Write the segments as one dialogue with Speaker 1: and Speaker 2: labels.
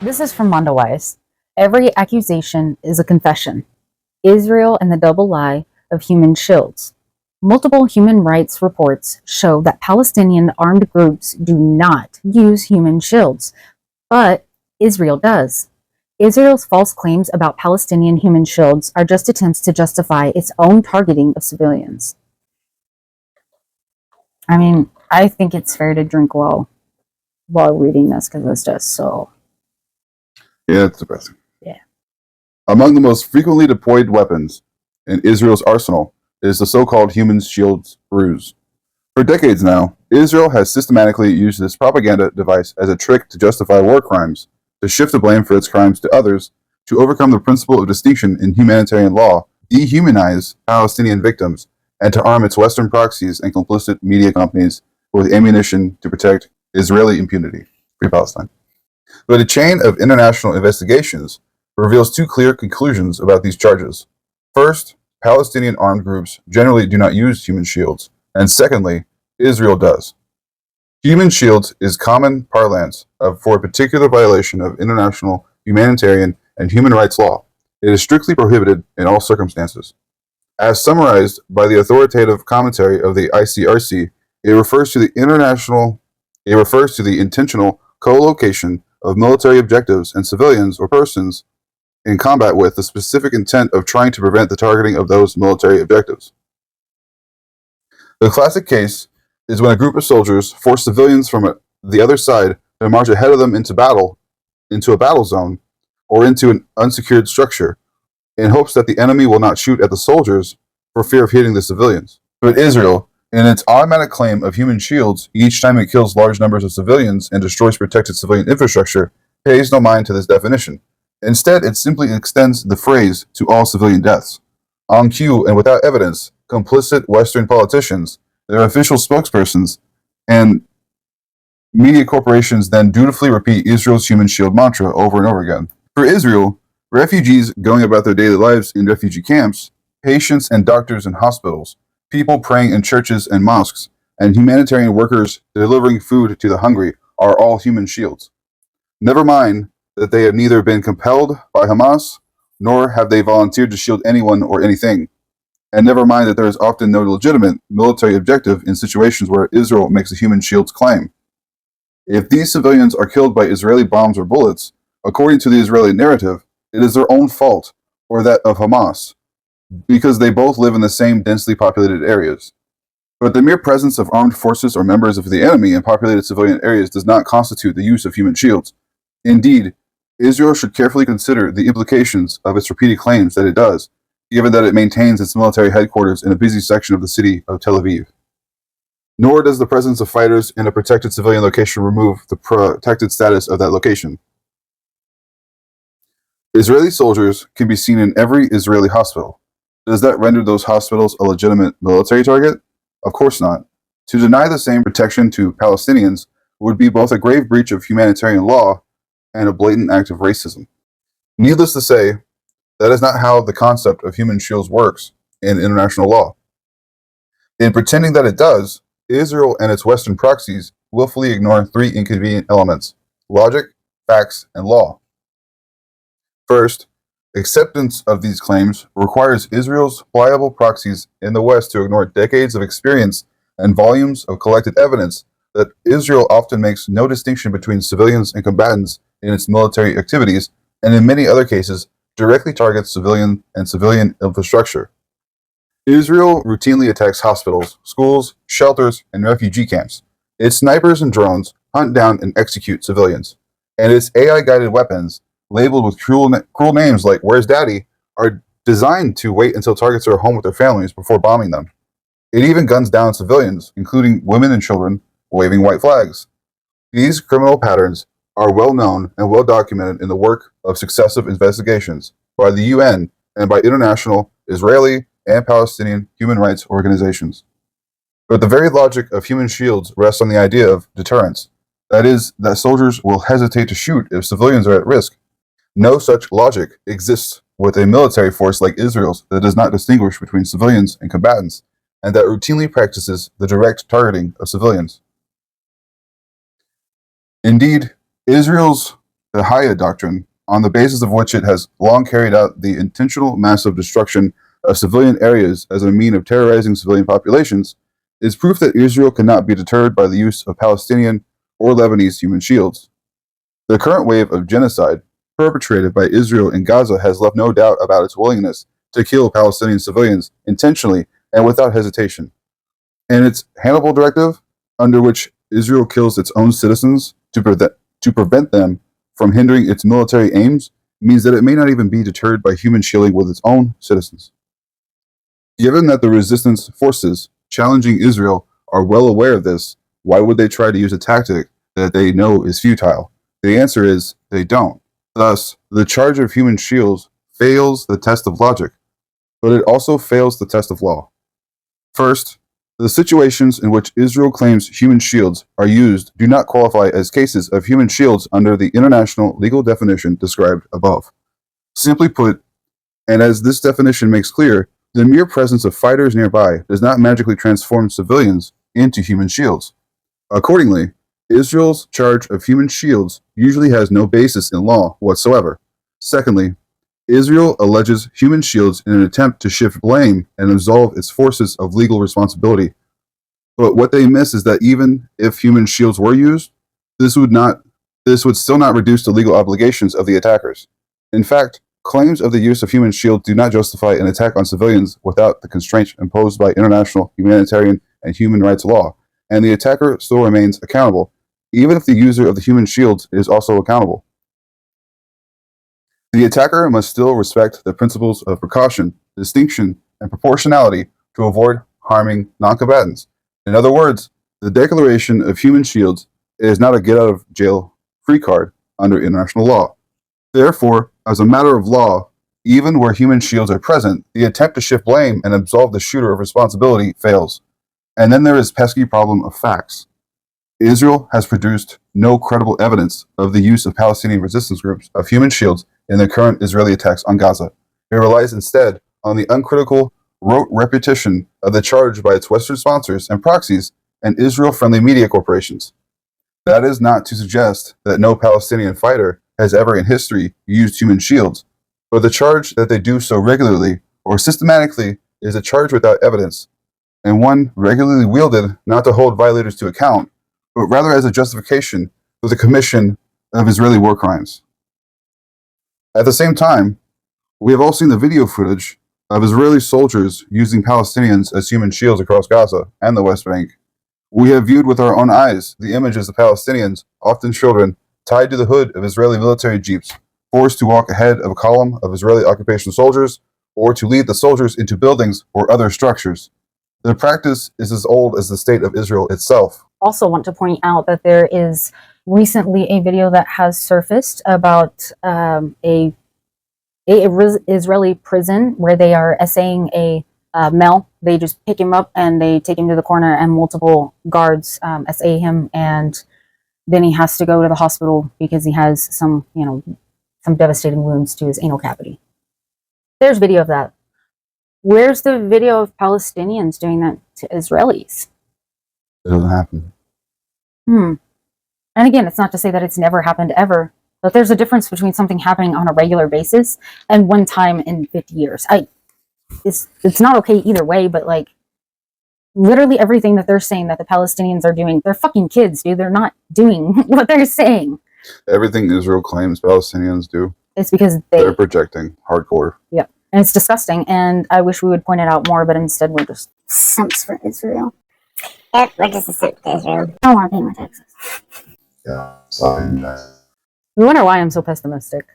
Speaker 1: This is from Mondo Wise. Every accusation is a confession. Israel and the double lie of human shields. Multiple human rights reports show that Palestinian armed groups do not use human shields, but Israel does. Israel's false claims about Palestinian human shields are just attempts to justify its own targeting of civilians. I mean, I think it's fair to drink while reading this because it's just so.
Speaker 2: Yeah, it's depressing.
Speaker 1: Yeah.
Speaker 2: Among the most frequently deployed weapons in Israel's arsenal is the so-called human shields ruse. For decades now, Israel has systematically used this propaganda device as a trick to justify war crimes, to shift the blame for its crimes to others, to overcome the principle of distinction in humanitarian law, dehumanize Palestinian victims, and to arm its Western proxies and complicit media companies with ammunition to protect Israeli impunity. Free Palestine. But a chain of international investigations reveals two clear conclusions about these charges. First, Palestinian armed groups generally do not use human shields, and secondly, Israel does. Human shields is common parlance for a particular violation of international humanitarian and human rights law. It is strictly prohibited in all circumstances. As summarized by the authoritative commentary of the ICRC, it refers to the intentional co-location of military objectives and civilians or persons in combat with the specific intent of trying to prevent the targeting of those military objectives. The classic case is when a group of soldiers force civilians from the other side to march ahead of them into a battle zone, or into an unsecured structure, in hopes that the enemy will not shoot at the soldiers for fear of hitting the civilians. But Israel, in its automatic claim of human shields each time it kills large numbers of civilians and destroys protected civilian infrastructure, pays no mind to this definition. Instead, it simply extends the phrase to all civilian deaths. On cue and without evidence, complicit Western politicians, their official spokespersons, and media corporations then dutifully repeat Israel's human shield mantra over and over again. For Israel, refugees going about their daily lives in refugee camps, patients and doctors in hospitals, people praying in churches and mosques, and humanitarian workers delivering food to the hungry are all human shields. Never mind that they have neither been compelled by Hamas, nor have they volunteered to shield anyone or anything. And never mind that there is often no legitimate military objective in situations where Israel makes a human shields claim. If these civilians are killed by Israeli bombs or bullets, according to the Israeli narrative, it is their own fault, or that of Hamas, because they both live in the same densely populated areas. But the mere presence of armed forces or members of the enemy in populated civilian areas does not constitute the use of human shields. Indeed, Israel should carefully consider the implications of its repeated claims that it does, given that it maintains its military headquarters in a busy section of the city of Tel Aviv. Nor does the presence of fighters in a protected civilian location remove the protected status of that location. Israeli soldiers can be seen in every Israeli hospital. Does that render those hospitals a legitimate military target? Of course not. To deny the same protection to Palestinians would be both a grave breach of humanitarian law and a blatant act of racism. Needless to say, that is not how the concept of human shields works in international law. In pretending that it does, Israel and its Western proxies willfully ignore three inconvenient elements: logic, facts, and law. First, acceptance of these claims requires Israel's pliable proxies in the West to ignore decades of experience and volumes of collected evidence that Israel often makes no distinction between civilians and combatants in its military activities, and in many other cases, directly targets civilian infrastructure. Israel routinely attacks hospitals, schools, shelters, and refugee camps. Its snipers and drones hunt down and execute civilians, and its AI-guided weapons, labeled with cruel names like "Where's Daddy?" are designed to wait until targets are home with their families before bombing them. It even guns down civilians, including women and children, waving white flags. These criminal patterns are well known and well documented in the work of successive investigations by the UN and by international, Israeli, and Palestinian human rights organizations. But the very logic of human shields rests on the idea of deterrence. That is, that soldiers will hesitate to shoot if civilians are at risk. No such logic exists with a military force like Israel's that does not distinguish between civilians and combatants, and that routinely practices the direct targeting of civilians. Indeed, Israel's the Haya Doctrine, on the basis of which it has long carried out the intentional massive destruction of civilian areas as a mean of terrorizing civilian populations, is proof that Israel cannot be deterred by the use of Palestinian or Lebanese human shields. The current wave of genocide perpetrated by Israel in Gaza has left no doubt about its willingness to kill Palestinian civilians intentionally and without hesitation. And its Hannibal Directive, under which Israel kills its own citizens to prevent them from hindering its military aims, means that it may not even be deterred by human shielding with its own citizens. Given that the resistance forces challenging Israel are well aware of this, why would they try to use a tactic that they know is futile? The answer is they don't. Thus, the charge of human shields fails the test of logic, but it also fails the test of law. First, the situations in which Israel claims human shields are used do not qualify as cases of human shields under the international legal definition described above. Simply put, and as this definition makes clear, the mere presence of fighters nearby does not magically transform civilians into human shields. Accordingly, Israel's charge of human shields usually has no basis in law whatsoever. Secondly, Israel alleges human shields in an attempt to shift blame and absolve its forces of legal responsibility. But what they miss is that even if human shields were used, this would still not reduce the legal obligations of the attackers. In fact, claims of the use of human shields do not justify an attack on civilians without the constraints imposed by international humanitarian and human rights law, and the attacker still remains accountable, even if the user of the human shields is also accountable. The attacker must still respect the principles of precaution, distinction, and proportionality to avoid harming non-combatants. In other words, the declaration of human shields is not a get-out-of-jail-free card under international law. Therefore, as a matter of law, even where human shields are present, the attempt to shift blame and absolve the shooter of responsibility fails. And then there is pesky problem of facts. Israel has produced no credible evidence of the use of Palestinian resistance groups of human shields in the current Israeli attacks on Gaza. It relies instead on the uncritical, rote repetition of the charge by its Western sponsors and proxies and Israel-friendly media corporations. That is not to suggest that no Palestinian fighter has ever in history used human shields, but the charge that they do so regularly or systematically is a charge without evidence, and one regularly wielded not to hold violators to account, but rather as a justification for the commission of Israeli war crimes. At the same time, we have all seen the video footage of Israeli soldiers using Palestinians as human shields across Gaza and the West Bank. We have viewed with our own eyes the images of Palestinians, often children, tied to the hood of Israeli military jeeps, forced to walk ahead of a column of Israeli occupation soldiers, or to lead the soldiers into buildings or other structures. The practice is as old as the state of Israel itself.
Speaker 1: Also want to point out that there is recently a video that has surfaced about a Israeli prison where they are essaying a male. They just pick him up and they take him to the corner, and multiple guards essay him, and then he has to go to the hospital because he has some devastating wounds to his anal cavity. There's video of that. Where's the video of Palestinians doing that to Israelis?
Speaker 2: It doesn't happen.
Speaker 1: And again, it's not to say that it's never happened ever, but there's a difference between something happening on a regular basis and one time in 50 years. It's not okay either way, but like literally everything that they're saying that the Palestinians are doing, they're fucking kids, dude. They're not doing what they're saying.
Speaker 2: Everything Israel claims Palestinians do,
Speaker 1: it's because
Speaker 2: they're projecting hardcore.
Speaker 1: Yeah. And it's disgusting, and I wish we would point it out more, but instead we're just simps for Israel.
Speaker 3: Yep, we're just a simp to Israel.
Speaker 1: I don't want to pay my taxes.
Speaker 2: Yeah, sorry.
Speaker 1: You wonder why I'm so pessimistic.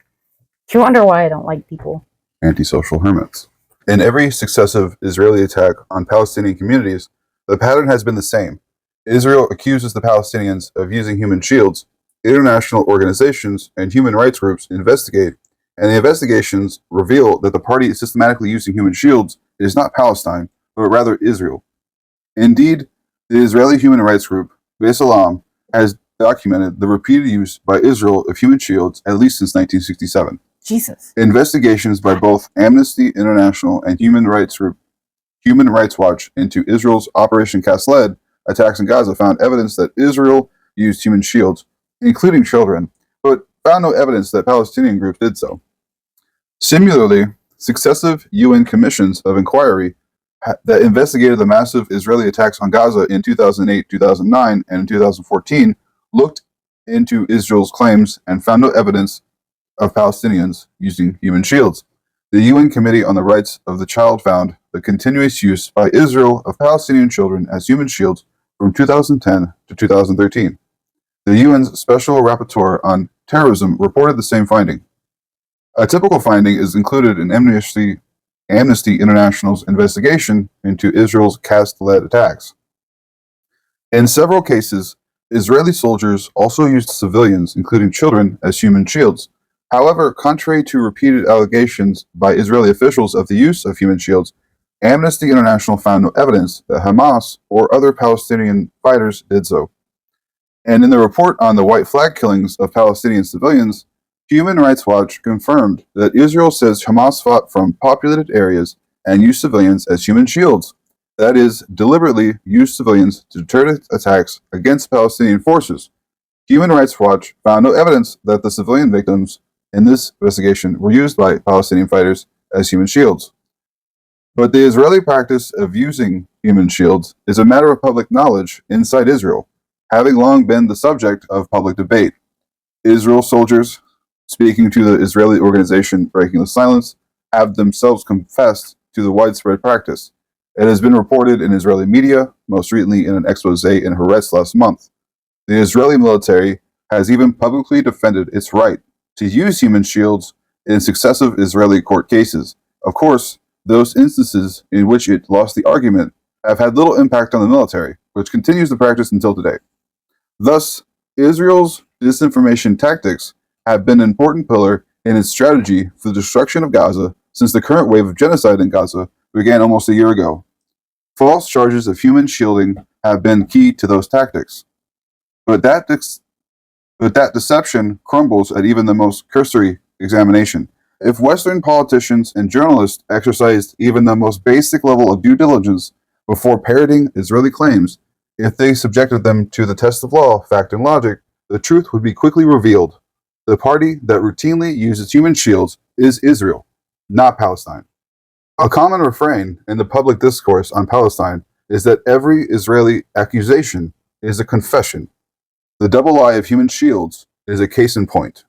Speaker 1: You wonder why I don't like people.
Speaker 2: Antisocial hermits. In every successive Israeli attack on Palestinian communities, the pattern has been the same. Israel accuses the Palestinians of using human shields. International organizations and human rights groups investigate, and the investigations reveal that the party systematically using human shields is not Palestine, but rather Israel. Indeed, the Israeli human rights group, B'Tselem, has documented the repeated use by Israel of human shields at least since 1967.
Speaker 1: Jesus.
Speaker 2: Investigations by both Amnesty International and Human Rights Watch into Israel's Operation Cast Lead attacks in Gaza found evidence that Israel used human shields, including children, but found no evidence that Palestinian groups did so. Similarly, successive UN commissions of inquiry that investigated the massive Israeli attacks on Gaza in 2008, 2009, and in 2014 looked into Israel's claims and found no evidence of Palestinians using human shields. The UN Committee on the Rights of the Child found the continuous use by Israel of Palestinian children as human shields from 2010 to 2013. The UN's Special Rapporteur on Terrorism reported the same finding. A typical finding is included in Amnesty International's investigation into Israel's caste-led attacks. In several cases, Israeli soldiers also used civilians, including children, as human shields. However, contrary to repeated allegations by Israeli officials of the use of human shields, Amnesty International found no evidence that Hamas or other Palestinian fighters did so. And in the report on the white flag killings of Palestinian civilians, Human Rights Watch confirmed that Israel says Hamas fought from populated areas and used civilians as human shields. That is, deliberately used civilians to deter attacks against Palestinian forces. Human Rights Watch found no evidence that the civilian victims in this investigation were used by Palestinian fighters as human shields. But the Israeli practice of using human shields is a matter of public knowledge inside Israel, having long been the subject of public debate. Israel soldiers, speaking to the Israeli organization Breaking the Silence, have themselves confessed to the widespread practice. It has been reported in Israeli media, most recently in an expose in Haaretz last month. The Israeli military has even publicly defended its right to use human shields in successive Israeli court cases. Of course, those instances in which it lost the argument have had little impact on the military, which continues the practice until today. Thus, Israel's disinformation tactics have been an important pillar in its strategy for the destruction of Gaza since the current wave of genocide in Gaza began almost a year ago. False charges of human shielding have been key to those tactics. But that deception crumbles at even the most cursory examination. If Western politicians and journalists exercised even the most basic level of due diligence before parroting Israeli claims, if they subjected them to the test of law, fact, and logic, the truth would be quickly revealed. The party that routinely uses human shields is Israel, not Palestine. A common refrain in the public discourse on Palestine is that every Israeli accusation is a confession. The double lie of human shields is a case in point.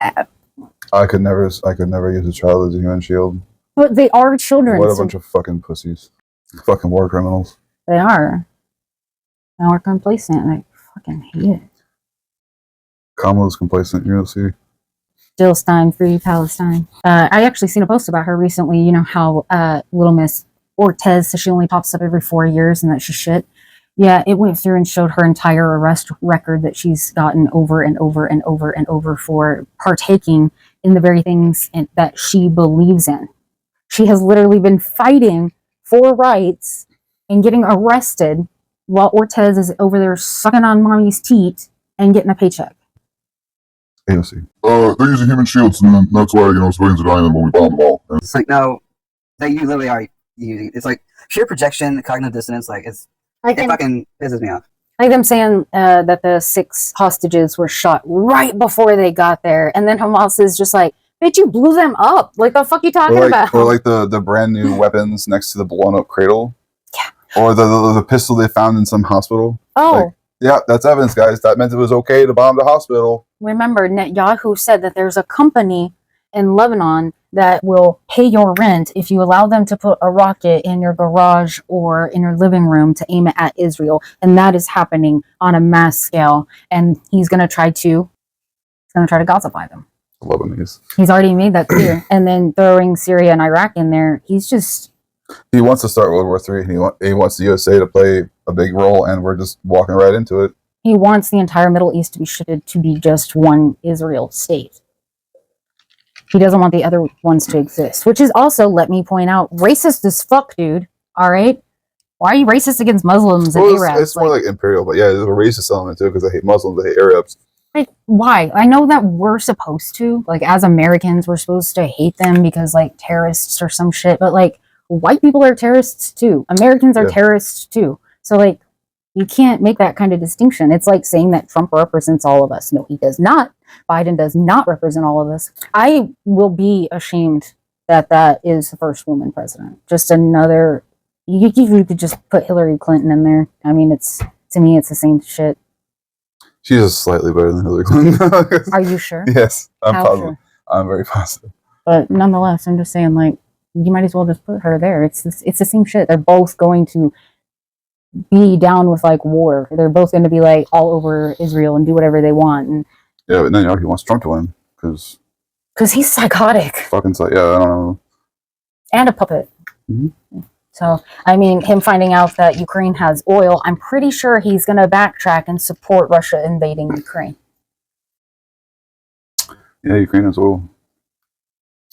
Speaker 2: I could never use a child as a human shield.
Speaker 1: But they are children.
Speaker 2: What a bunch of fucking pussies. Fucking war criminals.
Speaker 1: They are. Now we're complacent, and I fucking hate it.
Speaker 2: Kamala's complacent, you don't see.
Speaker 1: Jill Stein, free Palestine. I actually seen a post about her recently. You know how little Miss Ortez says she only pops up every 4 years and that she's shit. Yeah, it went through and showed her entire arrest record that she's gotten over and over and over and over for partaking in the very things that she believes in. She has literally been fighting for rights and getting arrested while Ortez is over there sucking on mommy's teat and getting a paycheck.
Speaker 2: AOC.
Speaker 4: They're using human shields, and that's why, civilians are dying when we bomb them all.
Speaker 5: It's like, no, that you literally are using. It's like sheer projection, cognitive dissonance. Like, it fucking pisses me off.
Speaker 1: Like them saying that the 6 hostages were shot right before they got there, and then Hamas is just like, bitch, you blew them up. Like, the fuck you talking about?
Speaker 2: Or like the brand new weapons next to the blown up cradle.
Speaker 1: Yeah.
Speaker 2: Or the pistol they found in some hospital.
Speaker 1: Oh.
Speaker 2: Like, yeah, that's evidence, guys. That meant it was okay to bomb the hospital.
Speaker 1: Remember, Netanyahu said that there's a company in Lebanon that will pay your rent if you allow them to put a rocket in your garage or in your living room to aim it at Israel. And that is happening on a mass scale. And he's going to try to Gazify them.
Speaker 2: Lebanese.
Speaker 1: He's already made that clear. And then throwing Syria and Iraq in there, he
Speaker 2: wants to start World War III. He wants the USA to play a big role, and we're just walking right into it.
Speaker 1: He wants the entire Middle East to be shifted to be just one Israel state. He doesn't want the other ones to exist, which is also, let me point out, racist as fuck, dude. All right? Why are you racist against Muslims and Arabs?
Speaker 2: It's more like imperial, but yeah, there's a racist element too, because they hate Muslims, they hate Arabs.
Speaker 1: Like, why? I know that we're supposed to, like, as Americans, we're supposed to hate them because, like, terrorists or some shit, but, like, white people are terrorists too. Americans are terrorists too. So, like, You can't make that kind of distinction. It's like saying that Trump represents all of us. No, he does not. Biden does not represent all of us. I will be ashamed that that is the first woman president. Just another. You could just put Hillary Clinton in there. I mean, to me, it's the same shit.
Speaker 2: She's just slightly better than Hillary Clinton.
Speaker 1: Are you sure?
Speaker 2: Yes, I'm
Speaker 1: How
Speaker 2: positive.
Speaker 1: sure?
Speaker 2: I'm very positive.
Speaker 1: But nonetheless, I'm just saying, like, you might as well just put her there. It's the same shit. They're both going to be down with like war. They're both going to be like all over Israel and do whatever they want. And
Speaker 2: Yeah, but then he wants Trump to win because
Speaker 1: he's psychotic
Speaker 2: fucking yeah, I don't know.
Speaker 1: and a puppet.
Speaker 2: Mm-hmm.
Speaker 1: So I mean, him finding out that Ukraine has oil, I'm pretty sure he's going to backtrack and support Russia invading Ukraine.
Speaker 2: Yeah, Ukraine has oil.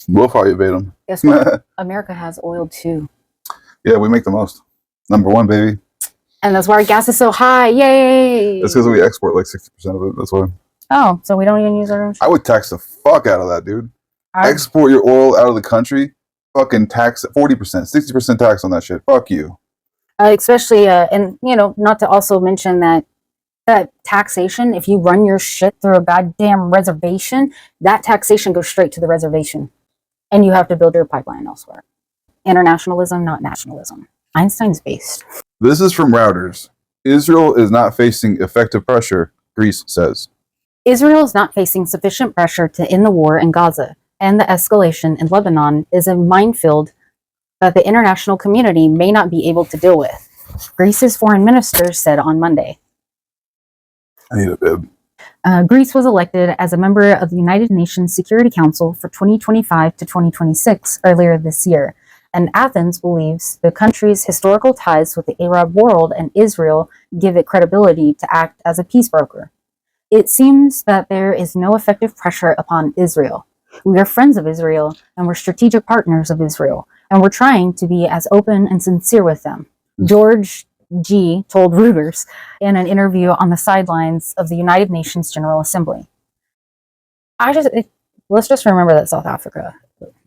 Speaker 2: We'll probably invade them.
Speaker 1: Guess what? America has oil too.
Speaker 2: Yeah, we make the most. Number one, baby.
Speaker 1: And that's why our gas is so high. Yay!
Speaker 2: That's because we export like 60% of it. That's why.
Speaker 1: Oh, so we don't even use our own shit?
Speaker 2: I would tax the fuck out of that, dude. Export your oil out of the country. Fucking tax 40%, 60% tax on that shit. Fuck you.
Speaker 1: Especially, and you know, not to also mention that taxation, if you run your shit through a goddamn reservation, that taxation goes straight to the reservation. And you have to build your pipeline elsewhere. Internationalism, not nationalism. Einstein's based.
Speaker 2: This is from Reuters. Israel is not facing effective pressure, Greece says.
Speaker 1: Israel is not facing sufficient pressure to end the war in Gaza, and the escalation in Lebanon is a minefield that the international community may not be able to deal with, Greece's foreign minister said on Monday.
Speaker 2: I need a bib.
Speaker 1: Greece was elected as a member of the United Nations Security Council for 2025 to 2026 earlier this year, and Athens believes the country's historical ties with the Arab world and Israel give it credibility to act as a peace broker. It seems that there is no effective pressure upon Israel. We are friends of Israel, and we're strategic partners of Israel, and we're trying to be as open and sincere with them. George G. told Reuters in an interview on the sidelines of the United Nations General Assembly. Let's just remember that South Africa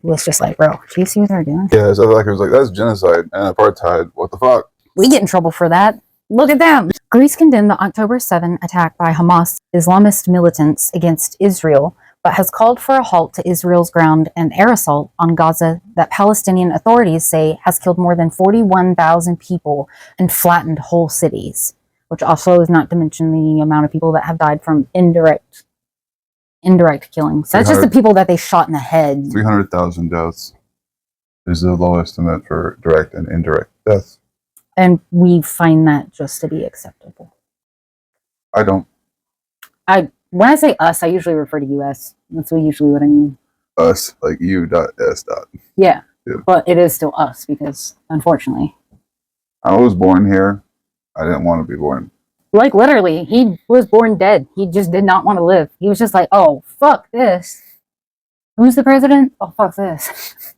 Speaker 1: was just like, bro, do you see what they're doing?
Speaker 2: Yeah, South Africa was like, that's genocide and apartheid. What the fuck?
Speaker 1: We get in trouble for that. Look at them. Greece condemned the October 7 attack by Hamas Islamist militants against Israel, but has called for a halt to Israel's ground and air assault on Gaza that Palestinian authorities say has killed more than 41,000 people and flattened whole cities, which also is not to mention the amount of people that have died from indirect killings. That's just the people that they shot in the head.
Speaker 2: 300,000 deaths is the low estimate for direct and indirect deaths.
Speaker 1: And we find that just to be acceptable.
Speaker 2: I don't.
Speaker 1: When I say us, I usually refer to US. That's usually what I mean.
Speaker 2: Us, like U.S.
Speaker 1: Yeah.
Speaker 2: Yeah.
Speaker 1: But it is still us because, unfortunately.
Speaker 2: I was born here. I didn't want to be born.
Speaker 1: Like, literally, he was born dead. He just did not want to live. He was just like, oh, fuck this. Who's the president? Oh, fuck this.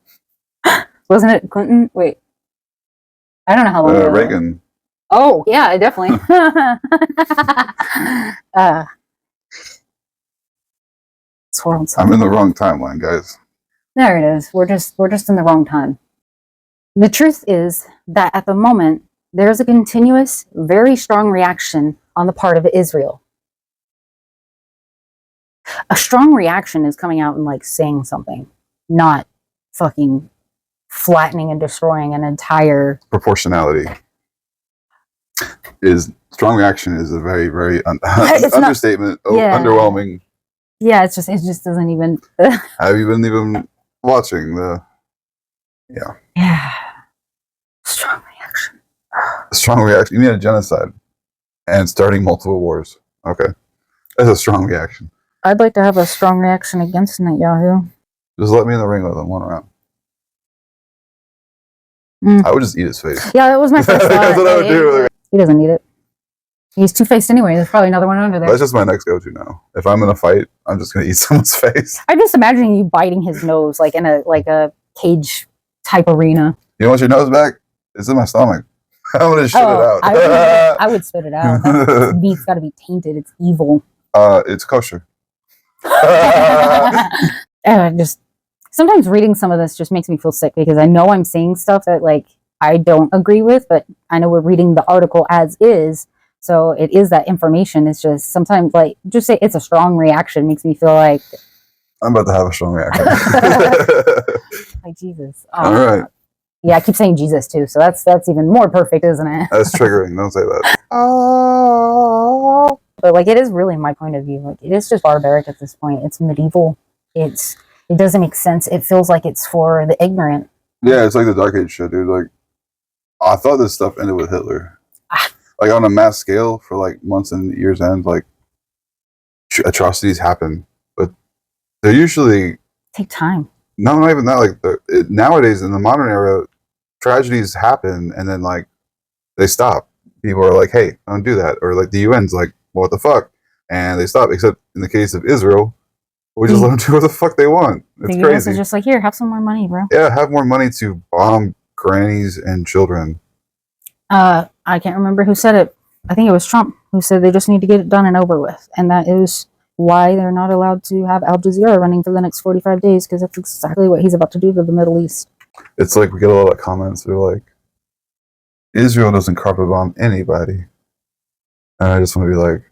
Speaker 1: Wasn't it Clinton? Wait. I don't know how long ago.
Speaker 2: Reagan.
Speaker 1: Oh, yeah, definitely.
Speaker 2: I'm in the wrong timeline, guys.
Speaker 1: There it is. We're just in the wrong time. The truth is that at the moment, there's a continuous, very strong reaction on the part of Israel. A strong reaction is coming out and like saying something, not fucking flattening and destroying an entire...
Speaker 2: Proportionality. Strong reaction is a very, very understatement.
Speaker 1: Yeah.
Speaker 2: Underwhelming.
Speaker 1: Yeah, it just doesn't even...
Speaker 2: Have you been even watching the...
Speaker 1: Yeah. Strong reaction.
Speaker 2: Strong reaction. You mean a genocide. And starting multiple wars. Okay. That's a strong reaction.
Speaker 1: I'd like to have a strong reaction against Netanyahu.
Speaker 2: Just let me in the ring with him one round. I would just eat his face.
Speaker 1: Yeah, that was my first thought.
Speaker 2: That's what I would do.
Speaker 1: He doesn't need it. He's two-faced anyway. There's probably another one under there.
Speaker 2: That's just my next go-to now. If I'm in a fight, I'm just going to eat someone's face.
Speaker 1: I'm just imagining you biting his nose like in a cage type arena.
Speaker 2: You want your nose back? It's in my stomach. I'm going to shit it out.
Speaker 1: I would spit it out. That meat's got to be tainted. It's evil.
Speaker 2: It's kosher.
Speaker 1: Just sometimes reading some of this just makes me feel sick because I know I'm saying stuff that like I don't agree with, but I know we're reading the article as is, So it is that information. It's just sometimes like just say it's a strong reaction makes me feel like
Speaker 2: I'm about to have a strong reaction.
Speaker 1: like Jesus.
Speaker 2: All right.
Speaker 1: Yeah, I keep saying Jesus too, so that's even more perfect, isn't it?
Speaker 2: That's triggering. Don't say that.
Speaker 1: But like, it is really my point of view. Like, it is just barbaric at this point. It's medieval. It doesn't make sense. It feels like it's for the ignorant.
Speaker 2: Yeah, it's like the Dark Age shit, dude. Like, I thought this stuff ended with Hitler. Like, on a mass scale for like months and years end, like atrocities happen, but they're usually
Speaker 1: take time.
Speaker 2: No, not even that. Like nowadays in the modern era, tragedies happen and then like they stop. People are like, "Hey, don't do that," or like the UN's like, "What the fuck?" and they stop. Except in the case of Israel, we just let them do what the fuck they want. It's
Speaker 1: the
Speaker 2: crazy.
Speaker 1: US is just like, here, have some more money, bro.
Speaker 2: Yeah, have more money to bomb grannies and children.
Speaker 1: I can't remember who said it. I think it was Trump who said they just need to get it done and over with, and that is why they're not allowed to have Al Jazeera running for the next 45 days, because that's exactly what he's about to do to the Middle East.
Speaker 2: It's like we get a lot of comments. They're like, Israel doesn't carpet bomb anybody. And I just want to be like,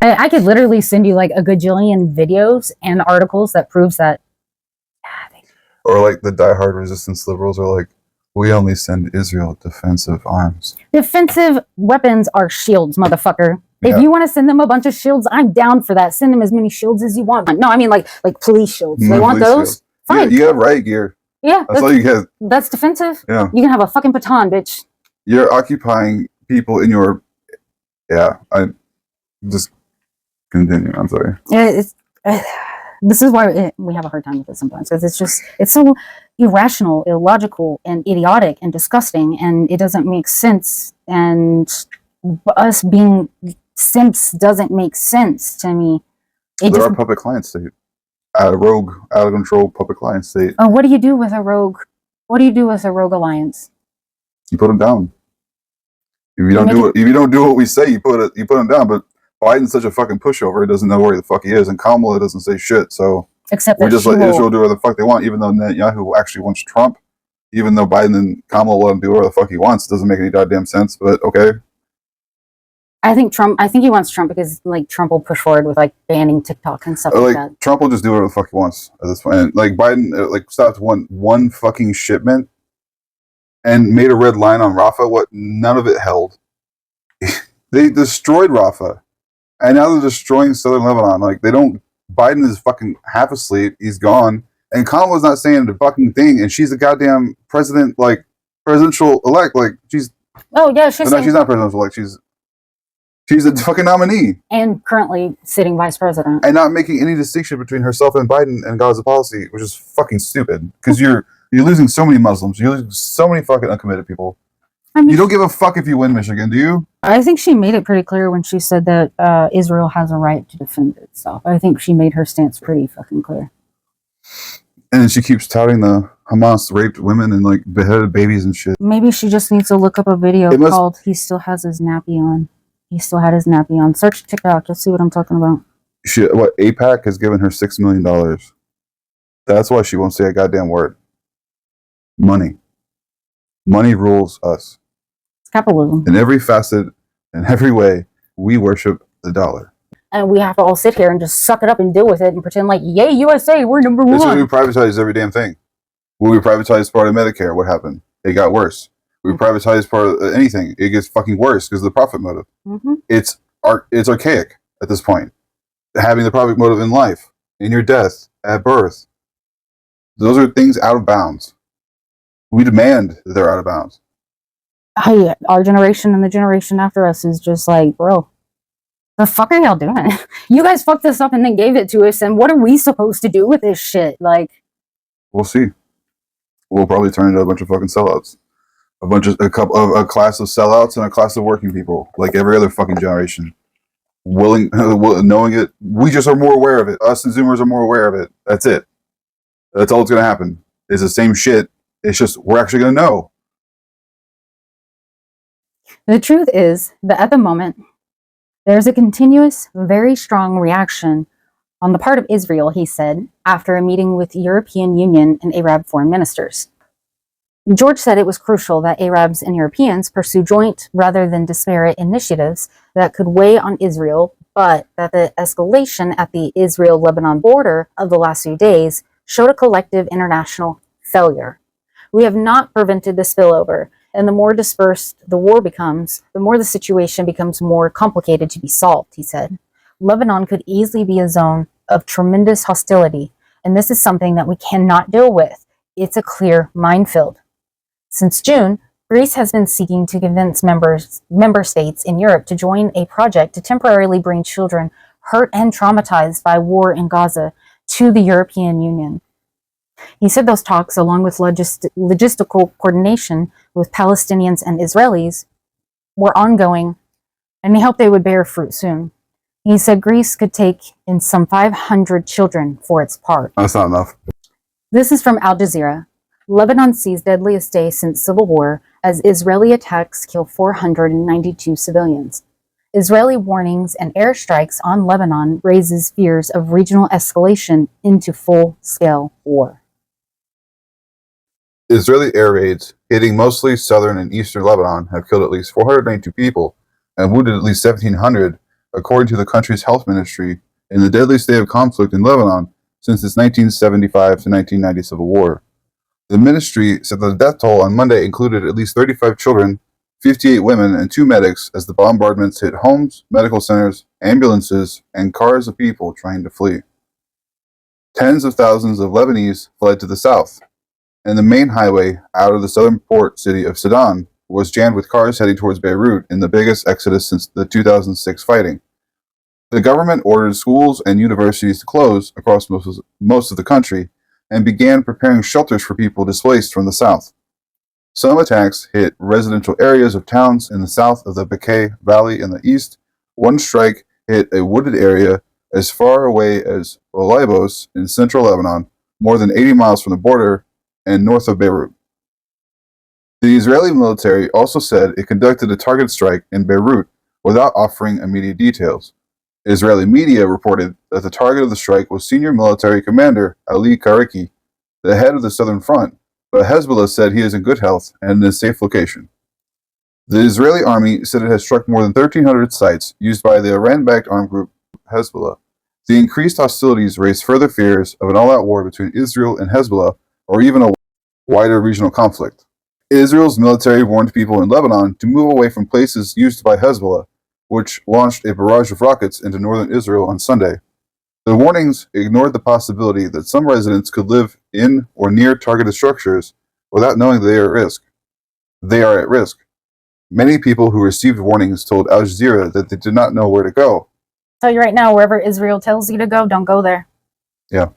Speaker 1: I could literally send you like a gajillion videos and articles that proves that.
Speaker 2: Or like the diehard resistance liberals are like, we only send Israel defensive arms.
Speaker 1: Defensive weapons are shields, motherfucker.
Speaker 2: Yeah.
Speaker 1: If you want to send them a bunch of shields, I'm down for that. Send them as many shields as you want. No, I mean like police shields. They want those?
Speaker 2: Shield.
Speaker 1: Fine.
Speaker 2: Yeah, you got riot gear.
Speaker 1: Yeah.
Speaker 2: That's all you get.
Speaker 1: That's defensive.
Speaker 2: Yeah.
Speaker 1: You can have a fucking baton, bitch.
Speaker 2: You're occupying people in your... Yeah, I just continue. I'm sorry.
Speaker 1: This is why we have a hard time with it sometimes, because it's so irrational, illogical, and idiotic and disgusting, and it doesn't make sense. And us being simps doesn't make sense to me.
Speaker 2: There are puppet client state. A rogue, out of control puppet client state.
Speaker 1: Oh, what do you do with a rogue? What do you do with a rogue alliance?
Speaker 2: You put them down. If you don't do what we say, you put them down. But Biden's such a fucking pushover; he doesn't know where the fuck he is, and Kamala doesn't say shit. So
Speaker 1: except
Speaker 2: we just let Israel do whatever the fuck they want, even though Netanyahu actually wants Trump. Even though Biden and Kamala let him do whatever the fuck he wants, doesn't make any goddamn sense. But okay.
Speaker 1: I think he wants Trump because like Trump will push forward with like banning TikTok and stuff like that.
Speaker 2: Trump will just do whatever the fuck he wants at this point. And, like Biden stopped one fucking shipment and made a red line on Rafah. What none of it held. They destroyed Rafah. And now they're destroying southern Lebanon. Like, Biden is fucking half asleep. He's gone. And Kamala's not saying the fucking thing. And she's the goddamn presidential elect. Like, she's...
Speaker 1: Oh, yeah,
Speaker 2: she's not presidential elect. She's a fucking nominee.
Speaker 1: And currently sitting vice president. And
Speaker 2: not making any distinction between herself and Biden and Gaza policy, which is fucking stupid. Because you're losing so many Muslims. You're losing so many fucking uncommitted people. I mean, you don't give a fuck if you win Michigan, do you?
Speaker 1: I think she made it pretty clear when she said that Israel has a right to defend itself. I think she made her stance pretty fucking clear.
Speaker 2: And she keeps touting the Hamas raped women and like beheaded babies and shit.
Speaker 1: Maybe she just needs to look up a video called "He Still Has His Nappy On." He still had his nappy on. Search TikTok. You'll see what I'm talking about.
Speaker 2: AIPAC has given her $6 million. That's why she won't say a goddamn word. Money. Money rules us.
Speaker 1: Capitalism.
Speaker 2: In every facet, in every way, we worship the dollar.
Speaker 1: And we have to all sit here and just suck it up and deal with it and pretend like, yay, USA, we're number one.
Speaker 2: That's why we privatize every damn thing. When we privatized part of Medicare, what happened? It got worse. We privatize part of anything, it gets fucking worse because of the profit motive. Mm-hmm. It's archaic at this point. Having the profit motive in life, in your death, at birth. Those are things out of bounds. We demand that they're out of bounds.
Speaker 1: Our generation and the generation after us is just like, bro, the fuck are y'all doing? You guys fucked this up and then gave it to us, and what are we supposed to do with this shit? Like,
Speaker 2: we'll see. We'll probably turn into a bunch of fucking sellouts. A class of sellouts and a class of working people, like every other fucking generation. Knowing it, we just are more aware of it. Us and Zoomers are more aware of it. That's it. That's all that's gonna happen. It's the same shit. It's just we're actually gonna know.
Speaker 1: The truth is that at the moment, there's a continuous, very strong reaction on the part of Israel, he said, after a meeting with European Union and Arab foreign ministers. George said it was crucial that Arabs and Europeans pursue joint rather than disparate initiatives that could weigh on Israel, but that the escalation at the Israel-Lebanon border of the last few days showed a collective international failure. We have not prevented the spillover, and the more dispersed the war becomes, the more the situation becomes more complicated to be solved, he said. Lebanon could easily be a zone of tremendous hostility, and this is something that we cannot deal with. It's a clear minefield. Since June, Greece has been seeking to convince member states in Europe to join a project to temporarily bring children hurt and traumatized by war in Gaza to the European Union. He said those talks, along with logistical coordination with Palestinians and Israelis, were ongoing, and he hoped they would bear fruit soon. He said Greece could take in some 500 children for its part.
Speaker 2: That's not enough.
Speaker 1: This is from Al Jazeera. Lebanon sees deadliest day since civil war as Israeli attacks kill 492 civilians. Israeli warnings and airstrikes on Lebanon raises fears of regional escalation into full-scale war.
Speaker 2: Israeli air raids hitting mostly southern and eastern Lebanon have killed at least 492 people and wounded at least 1,700, according to the country's health ministry, in the deadliest day of conflict in Lebanon since its 1975 to 1990 civil war. The ministry said the death toll on Monday included at least 35 children, 58 women, and 2 medics as the bombardments hit homes, medical centers, ambulances, and cars of people trying to flee. Tens of thousands of Lebanese fled to the south, and the main highway out of the southern port city of Sidon was jammed with cars heading towards Beirut in the biggest exodus since the 2006 fighting. The government ordered schools and universities to close across most of the country and began preparing shelters for people displaced from the south. Some attacks hit residential areas of towns in the south of the Bekaa Valley in the east. One strike hit a wooded area as far away as Olibos in central Lebanon, more than 80 miles from the border and north of Beirut. The Israeli military also said it conducted a target strike in Beirut without offering immediate details. Israeli media reported that the target of the strike was senior military commander Ali Kariki, the head of the Southern Front, but Hezbollah said he is in good health and in a safe location. The Israeli army said it has struck more than 1,300 sites used by the Iran-backed armed group Hezbollah. The increased hostilities raise further fears of an all-out war between Israel and Hezbollah, or even a wider regional conflict. Israel's military warned people in Lebanon to move away from places used by Hezbollah, which launched a barrage of rockets into northern Israel on Sunday. The warnings ignored the possibility that some residents could live in or near targeted structures without knowing they are at risk. They are at risk. Many people who received warnings told Al Jazeera that they did not know where to go.
Speaker 1: I'll tell you right now, wherever Israel tells you to go, don't go there.
Speaker 2: Yeah.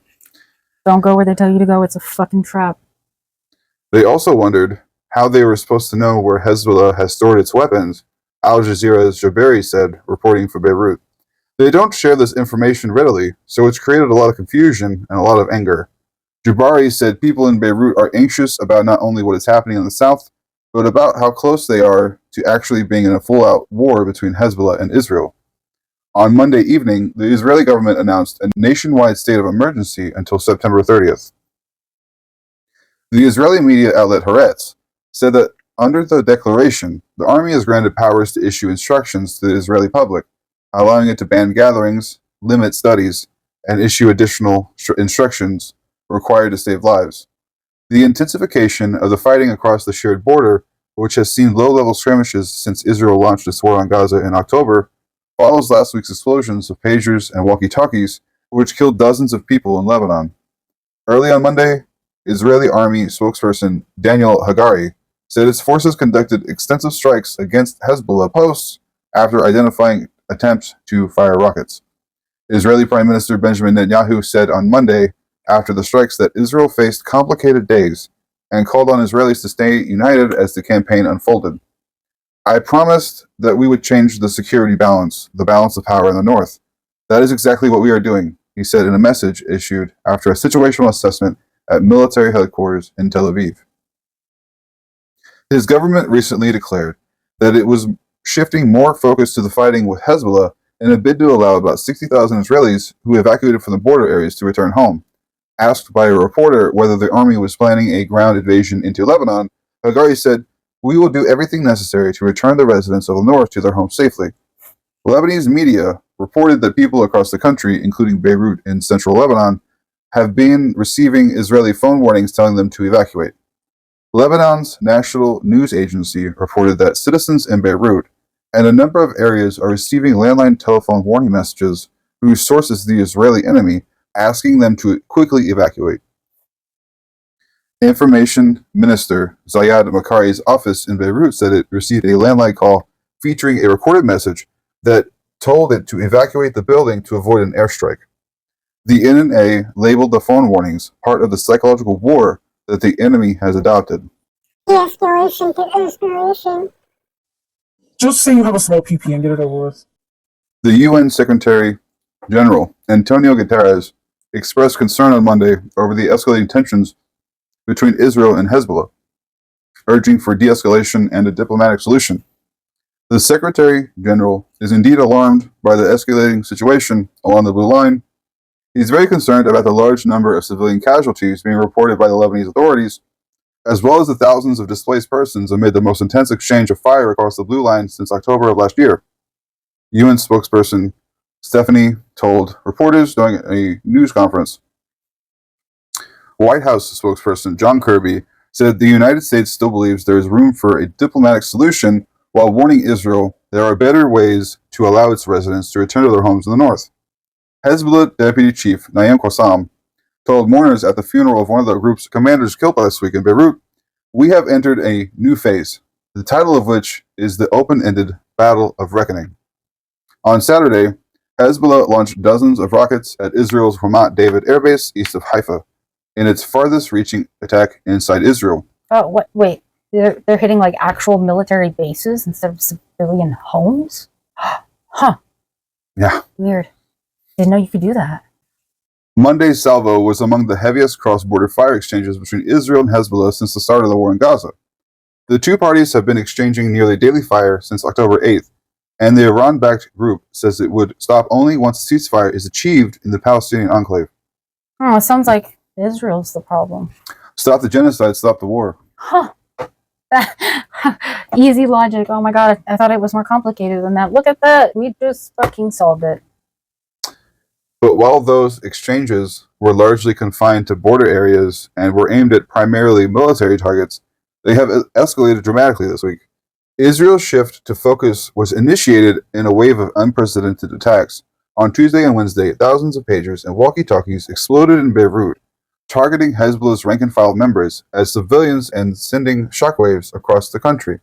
Speaker 1: Don't go where they tell you to go. It's a fucking trap.
Speaker 2: They also wondered how they were supposed to know where Hezbollah has stored its weapons, Al Jazeera's Jabari said, reporting for Beirut. They don't share this information readily, so it's created a lot of confusion and a lot of anger. Jabari said people in Beirut are anxious about not only what is happening in the south, but about how close they are to actually being in a full-out war between Hezbollah and Israel. On Monday evening, the Israeli government announced a nationwide state of emergency until September 30th. The Israeli media outlet Haaretz said that under the declaration, the army is granted powers to issue instructions to the Israeli public, allowing it to ban gatherings, limit studies, and issue additional instructions required to save lives. The intensification of the fighting across the shared border, which has seen low-level skirmishes since Israel launched its war on Gaza in October, follows last week's explosions of pagers and walkie-talkies, which killed dozens of people in Lebanon. Early on Monday, Israeli army spokesperson Daniel Hagari said its forces conducted extensive strikes against Hezbollah posts after identifying attempts to fire rockets. Israeli Prime Minister Benjamin Netanyahu said on Monday after the strikes that Israel faced complicated days and called on Israelis to stay united as the campaign unfolded. I promised that we would change the security balance, the balance of power in the north. That is exactly what we are doing, he said in a message issued after a situational assessment at military headquarters in Tel Aviv. His government recently declared that it was shifting more focus to the fighting with Hezbollah in a bid to allow about 60,000 Israelis who evacuated from the border areas to return home. Asked by a reporter whether the army was planning a ground invasion into Lebanon, Hagari said, "We will do everything necessary to return the residents of the north to their homes safely." Lebanese media reported that people across the country, including Beirut in central Lebanon, have been receiving Israeli phone warnings telling them to evacuate. Lebanon's national news agency reported that citizens in Beirut and a number of areas are receiving landline telephone warning messages whose source is the Israeli enemy, asking them to quickly evacuate. Information Minister Zayed Makari's office in Beirut said it received a landline call featuring a recorded message that told it to evacuate the building to avoid an airstrike. The NNA labeled the phone warnings part of the psychological war that the enemy has adopted.
Speaker 3: De-escalation to escalation.
Speaker 6: Just say you have a small PP and get it over with.
Speaker 2: The UN Secretary General Antonio Guterres expressed concern on Monday over the escalating tensions between Israel and Hezbollah, urging for de-escalation and a diplomatic solution. The Secretary General is indeed alarmed by the escalating situation along the Blue Line. He's very concerned about the large number of civilian casualties being reported by the Lebanese authorities, as well as the thousands of displaced persons amid the most intense exchange of fire across the Blue Line since October of last year. UN spokesperson Stephanie told reporters during a news conference. White House spokesperson John Kirby said the United States still believes there is room for a diplomatic solution while warning Israel there are better ways to allow its residents to return to their homes in the north. Hezbollah Deputy Chief Naim Qassam told mourners at the funeral of one of the group's commanders killed last week in Beirut, "We have entered a new phase, the title of which is the open-ended Battle of Reckoning." On Saturday, Hezbollah launched dozens of rockets at Israel's Ramat David Air Base east of Haifa in its farthest-reaching attack inside Israel.
Speaker 1: Oh, what? Wait, they're hitting like actual military bases instead of civilian homes? Huh.
Speaker 2: Yeah.
Speaker 1: Weird. Didn't know you could do that.
Speaker 2: Monday's salvo was among the heaviest cross-border fire exchanges between Israel and Hezbollah since the start of the war in Gaza. The two parties have been exchanging nearly daily fire since October 8th, and the Iran-backed group says it would stop only once a ceasefire is achieved in the Palestinian enclave.
Speaker 1: Oh, it sounds like Israel's the problem.
Speaker 2: Stop the genocide, stop the war.
Speaker 1: Huh. Easy logic. Oh my god, I thought it was more complicated than that. Look at that. We just fucking solved it.
Speaker 2: But while those exchanges were largely confined to border areas and were aimed at primarily military targets, they have escalated dramatically this week. Israel's shift to focus was initiated in a wave of unprecedented attacks. On Tuesday and Wednesday, thousands of pagers and walkie-talkies exploded in Beirut, targeting Hezbollah's rank-and-file members as civilians and sending shockwaves across the country.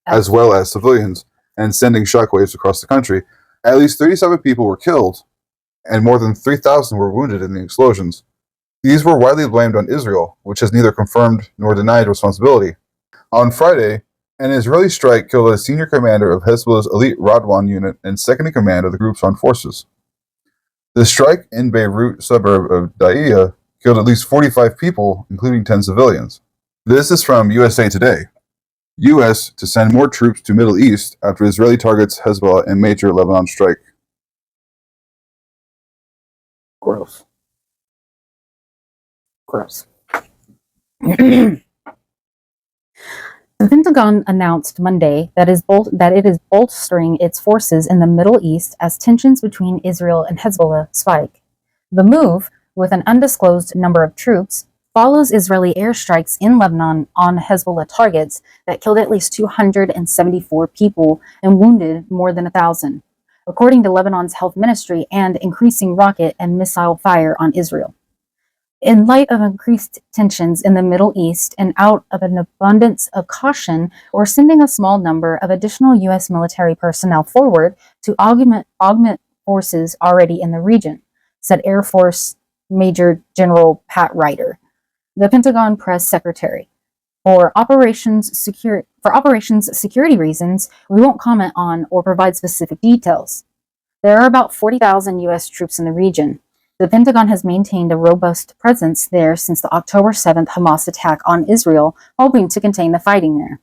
Speaker 2: As well as civilians and sending shockwaves across the country. At least 37 people were killed, and more than 3,000 were wounded in the explosions. These were widely blamed on Israel, which has neither confirmed nor denied responsibility. On Friday, an Israeli strike killed a senior commander of Hezbollah's elite Radwan unit and second-in-command of the group's armed forces. The strike in Beirut suburb of Da'iya killed at least 45 people, including 10 civilians. This is from USA Today. U.S. to send more troops to Middle East after Israeli targets Hezbollah in major Lebanon strike.
Speaker 1: Gross. Gross. The Pentagon announced Monday that it is bolstering its forces in the Middle East as tensions between Israel and Hezbollah spike. The move, with an undisclosed number of troops, follows Israeli airstrikes in Lebanon on Hezbollah targets that killed at least 274 people and wounded more than 1,000, according to Lebanon's health ministry, and increasing rocket and missile fire on Israel. In light of increased tensions in the Middle East and out of an abundance of caution, we're sending a small number of additional U.S. military personnel forward to augment forces already in the region, said Air Force Major General Pat Ryder, the Pentagon press secretary. For operations security reasons, we won't comment on or provide specific details. There are about 40,000 U.S. troops in the region. The Pentagon has maintained a robust presence there since the October 7th Hamas attack on Israel, hoping to contain the fighting there.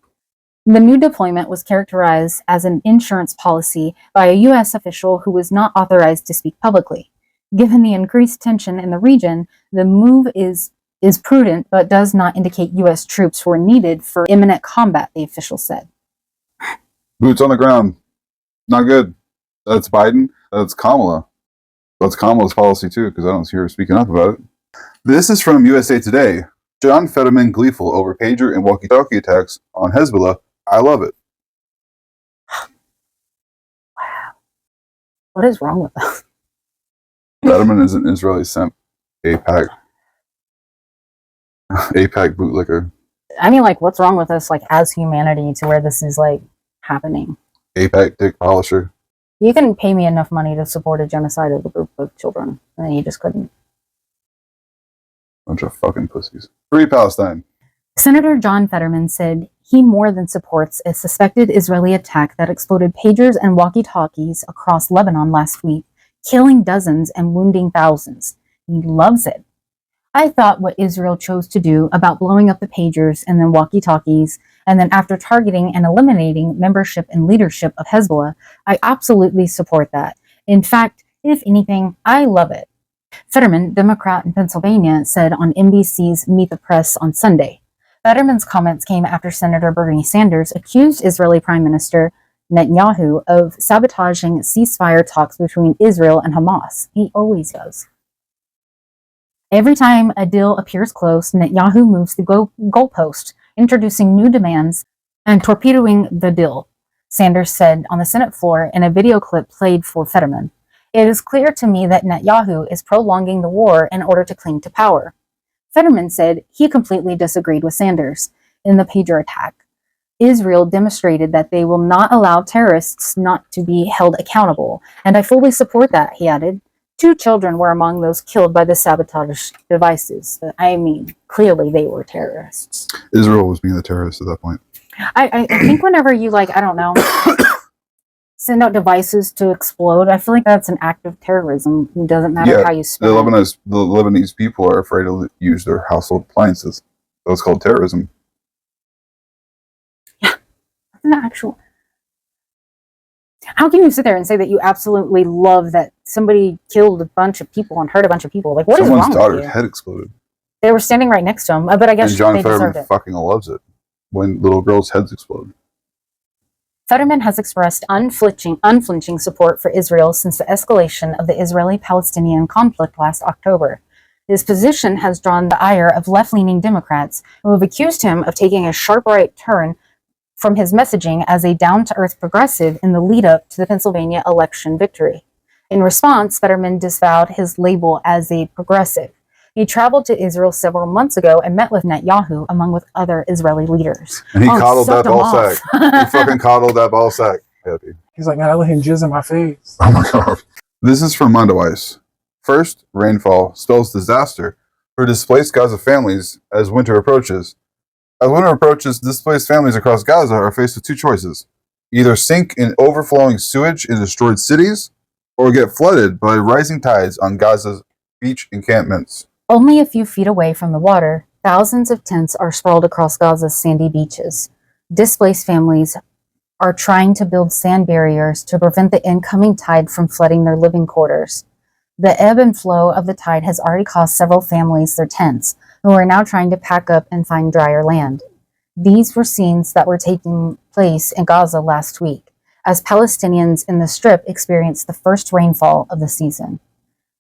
Speaker 1: The new deployment was characterized as an insurance policy by a U.S. official who was not authorized to speak publicly. Given the increased tension in the region, the move is is prudent but does not indicate U.S. troops were needed for imminent combat, the official said.
Speaker 2: Boots on the ground. Not good. That's Biden. That's Kamala. That's Kamala's policy too, because I don't see her speaking up about it. This is from USA Today. John Fetterman gleeful over pager and walkie-talkie attacks on Hezbollah. I love it.
Speaker 1: Wow. What is wrong with us?
Speaker 2: Fetterman is an Israeli simp. APAC bootlicker.
Speaker 1: I mean, like, what's wrong with us, like, as humanity to where this is, like, happening?
Speaker 2: APAC dick polisher.
Speaker 1: You couldn't pay me enough money to support a genocide of a group of children, and then you just couldn't.
Speaker 2: Bunch of fucking pussies. Free Palestine.
Speaker 1: Senator John Fetterman said he more than supports a suspected Israeli attack that exploded pagers and walkie-talkies across Lebanon last week, killing dozens and wounding thousands. He loves it. I thought what Israel chose to do about blowing up the pagers and then walkie-talkies, and then after targeting and eliminating membership and leadership of Hezbollah, I absolutely support that. In fact, if anything, I love it. Fetterman, Democrat in Pennsylvania, said on NBC's Meet the Press on Sunday. Fetterman's comments came after Senator Bernie Sanders accused Israeli Prime Minister Netanyahu of sabotaging ceasefire talks between Israel and Hamas. He always does. Every time a deal appears close, Netanyahu moves the goalpost, introducing new demands and torpedoing the deal, Sanders said on the Senate floor in a video clip played for Fetterman. It is clear to me that Netanyahu is prolonging the war in order to cling to power. Fetterman said he completely disagreed with Sanders in the pager attack. Israel demonstrated that they will not allow terrorists not to be held accountable, and I fully support that, he added. 2 children were among those killed by the sabotage devices. I mean, clearly they were terrorists.
Speaker 2: Israel was being the terrorist at that point.
Speaker 1: I think whenever you, like, I don't know, send out devices to explode, I feel like that's an act of terrorism. It doesn't matter how you spell it.
Speaker 2: The Lebanese people are afraid to use their household appliances. That's called terrorism.
Speaker 1: Yeah, that's an actual... How can you sit there and say that you absolutely love that somebody killed a bunch of people and hurt a bunch of people? Like, what is wrong with you?
Speaker 2: Someone's daughter's head exploded.
Speaker 1: They were standing right next to him, but I guess
Speaker 2: and John
Speaker 1: they deserved
Speaker 2: Fetterman
Speaker 1: it.
Speaker 2: fucking loves it when little girls' heads explode.
Speaker 1: Fetterman has expressed unflinching support for Israel since the escalation of the Israeli-Palestinian conflict last October. His position has drawn the ire of left-leaning Democrats who have accused him of taking a sharp right turn from his messaging as a down-to-earth progressive in the lead-up to the Pennsylvania election victory. In response, Fetterman disavowed his label as a progressive. He traveled to Israel several months ago and met with Netanyahu, among with other Israeli leaders.
Speaker 2: And he coddled that ball sack. He fucking coddled that ball sack. Happy.
Speaker 6: He's like, man, I let him jizz in my face.
Speaker 4: Oh my god.
Speaker 2: This is from Mondoweiss. First, rainfall spells disaster for displaced Gaza families as winter approaches. As winter approaches, displaced families across Gaza are faced with 2 choices. Either sink in overflowing sewage in destroyed cities, or get flooded by rising tides on Gaza's beach encampments.
Speaker 1: Only a few feet away from the water, thousands of tents are sprawled across Gaza's sandy beaches. Displaced families are trying to build sand barriers to prevent the incoming tide from flooding their living quarters. The ebb and flow of the tide has already cost several families their tents, who are now trying to pack up and find drier land. These were scenes that were taking place in Gaza last week, as Palestinians in the Strip experienced the first rainfall of the season.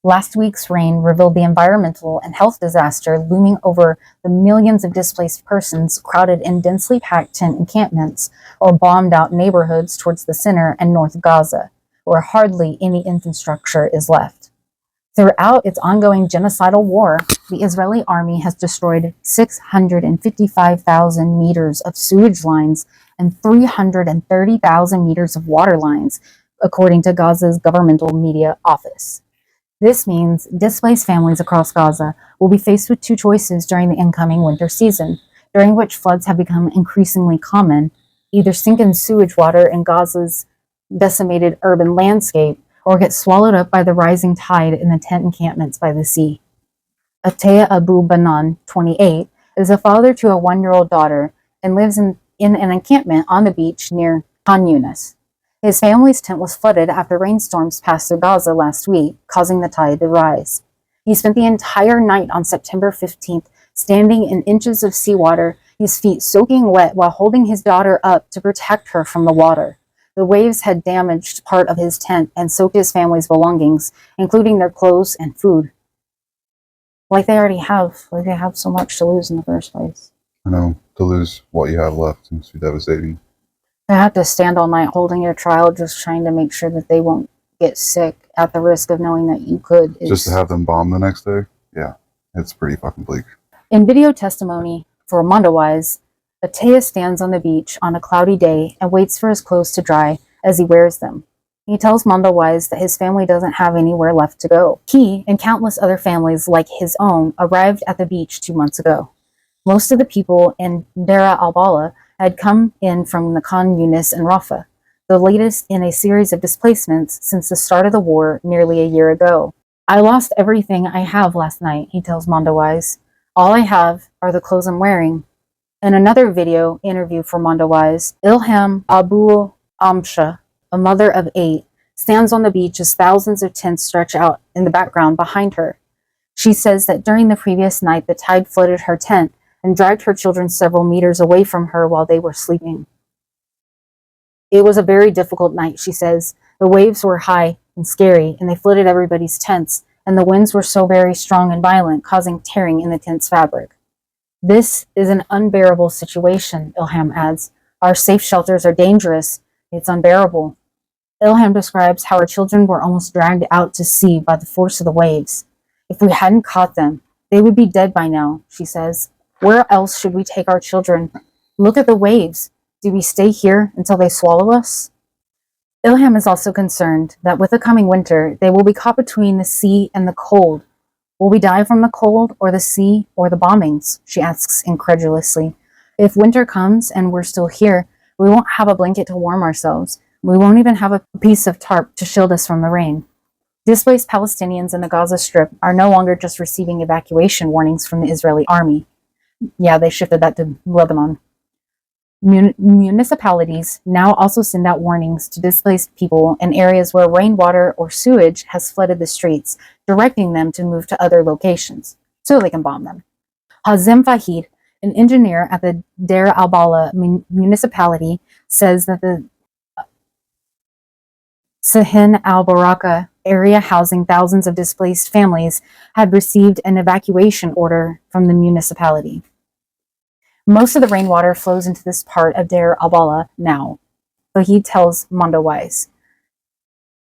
Speaker 1: Last week's rain revealed the environmental and health disaster looming over the millions of displaced persons crowded in densely packed tent encampments or bombed out neighborhoods towards the center and north of Gaza, where hardly any infrastructure is left. Throughout its ongoing genocidal war, the Israeli army has destroyed 655,000 meters of sewage lines and 330,000 meters of water lines, according to Gaza's governmental media office. This means displaced families across Gaza will be faced with 2 choices during the incoming winter season, during which floods have become increasingly common: either sink in sewage water in Gaza's decimated urban landscape, or get swallowed up by the rising tide in the tent encampments by the sea. Ataya Abu Banan, 28, is a father to a 1-year-old daughter and lives in an encampment on the beach near Khan Yunis. His family's tent was flooded after rainstorms passed through Gaza last week, causing the tide to rise. He spent the entire night on September 15th standing in inches of seawater, his feet soaking wet while holding his daughter up to protect her from the water. The waves had damaged part of his tent and soaked his family's belongings, including their clothes and food. Like they already have. Like they have so much to lose in the first place.
Speaker 2: I know, to lose what you have left must be devastating.
Speaker 1: They have to stand all night holding your child, just trying to make sure that they won't get sick at the risk of knowing that you could.
Speaker 2: Just to have them bomb the next day? Yeah, it's pretty fucking bleak.
Speaker 1: In video testimony for Mondawais, Atea stands on the beach on a cloudy day and waits for his clothes to dry as he wears them. He tells Mondawais that his family doesn't have anywhere left to go. He and countless other families like his own arrived at the beach 2 months ago. Most of the people in Deir al-Balah had come in from the Khan Yunis and Rafah, the latest in a series of displacements since the start of the war nearly a year ago. I lost everything I have last night, he tells Mondawais. All I have are the clothes I'm wearing. In another video interview for Mondawais, Ilham Abu Amsha, a mother of 8, stands on the beach as thousands of tents stretch out in the background behind her. She says that during the previous night, the tide flooded her tent and dragged her children several meters away from her while they were sleeping. It was a very difficult night, she says. The waves were high and scary, and they flooded everybody's tents, and the winds were so very strong and violent, causing tearing in the tent's fabric. This is an unbearable situation, Ilham adds. Our safe shelters are dangerous. It's unbearable. Ilham describes how her children were almost dragged out to sea by the force of the waves. If we hadn't caught them, they would be dead by now, she says. Where else should we take our children? Look at the waves. Do we stay here until they swallow us? Ilham is also concerned that with the coming winter, they will be caught between the sea and the cold. Will we die from the cold or the sea or the bombings? She asks incredulously. If winter comes and we're still here, we won't have a blanket to warm ourselves. We won't even have a piece of tarp to shield us from the rain. Displaced Palestinians in the Gaza Strip are no longer just receiving evacuation warnings from the Israeli army. Yeah, they shifted that to Lebanon. Municipalities now also send out warnings to displaced people in areas where rainwater or sewage has flooded the streets, directing them to move to other locations so they can bomb them. Hazem Fahid, an engineer at the Deir al-Balah municipality, says that the Sahin al-Baraka area housing thousands of displaced families had received an evacuation order from the municipality. Most of the rainwater flows into this part of Deir al-Balah now, but he tells Mondawais.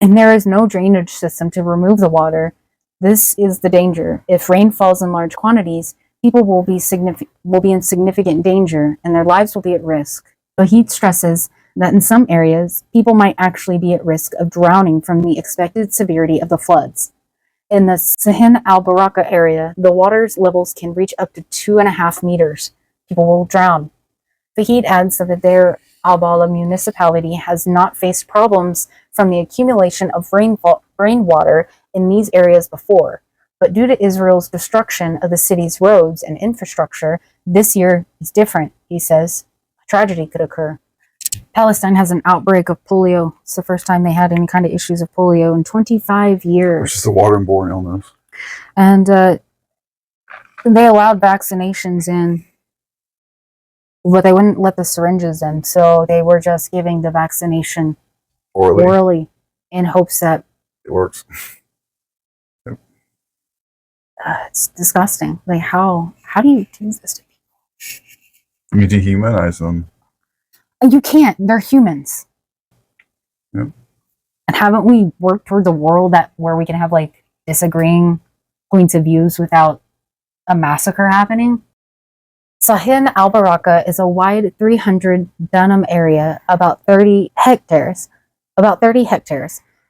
Speaker 1: And there is no drainage system to remove the water. This is the danger. If rain falls in large quantities, people will be in significant danger and their lives will be at risk. But he stresses that in some areas, people might actually be at risk of drowning from the expected severity of the floods. In the Sahin al-Baraka area, the water's levels can reach up to 2.5 meters. People will drown. Fahid adds that the Deir al-Balah municipality has not faced problems from the accumulation of rainwater in these areas before, but due to Israel's destruction of the city's roads and infrastructure, this year is different, he says. A tragedy could occur. Palestine has an outbreak of polio. It's the first time they had any kind of issues of polio in 25 years.
Speaker 2: Which is a waterborne illness.
Speaker 1: And they allowed vaccinations in, but they wouldn't let the syringes in, so they were just giving the vaccination orally in hopes that
Speaker 2: it works.
Speaker 1: Yep. It's disgusting. Like, how do you do this to people?
Speaker 2: You dehumanize them.
Speaker 1: You can't. They're humans.
Speaker 2: Yep.
Speaker 1: And haven't we worked towards a world where we can have like disagreeing points of views without a massacre happening? Sahin al-Baraka is a wide 300 dunam area, about 30 hectares,